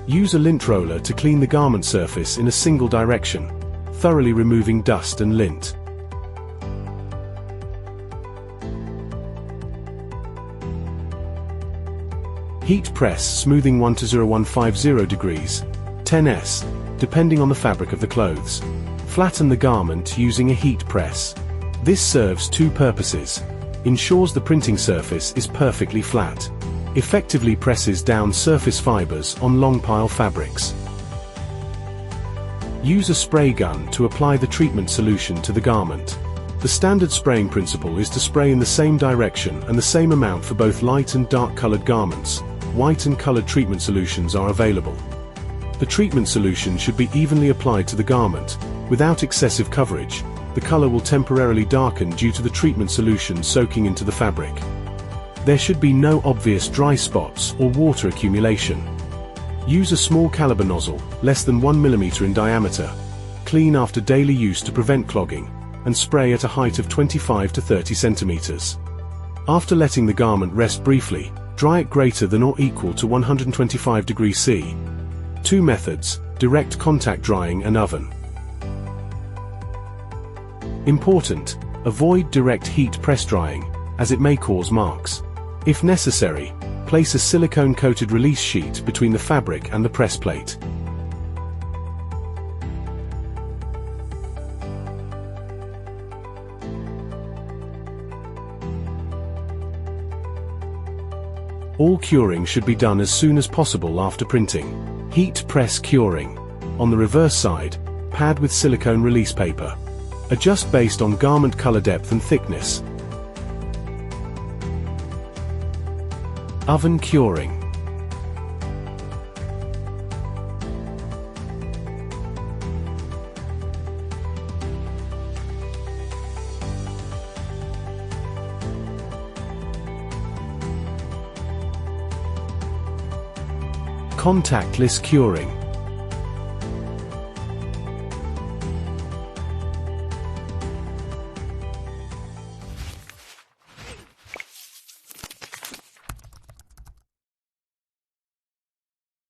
Use a lint roller to clean the garment surface in a single direction, thoroughly removing dust and lint. Heat press smoothing 1 to 0150 degrees, 10s, depending on the fabric of the clothes. Flatten the garment using a heat press. This serves two purposes. Ensures the printing surface is perfectly flat. Effectively presses down surface fibers on long pile fabrics. Use a spray gun to apply the treatment solution to the garment. The standard spraying principle is to spray in the same direction and the same amount for both light and dark colored garments. White and colored treatment solutions are available. The treatment solution should be evenly applied to the garment, without excessive coverage. The color will temporarily darken due to the treatment solution soaking into the fabric. There should be no obvious dry spots or water accumulation. Use a small caliber nozzle, less than 1 mm in diameter. Clean after daily use to prevent clogging, and spray at a height of 25 to 30 centimeters. After letting the garment rest briefly, dry it greater than or equal to 125 degrees C. Two methods: direct contact drying and oven. Important: avoid direct heat press drying, as it may cause marks. If necessary, place a silicone-coated release sheet between the fabric and the press plate. All curing should be done as soon as possible after printing. Heat press curing. On the reverse side, pad with silicone release paper. Adjust based on garment color depth and thickness. Oven curing. Contactless curing.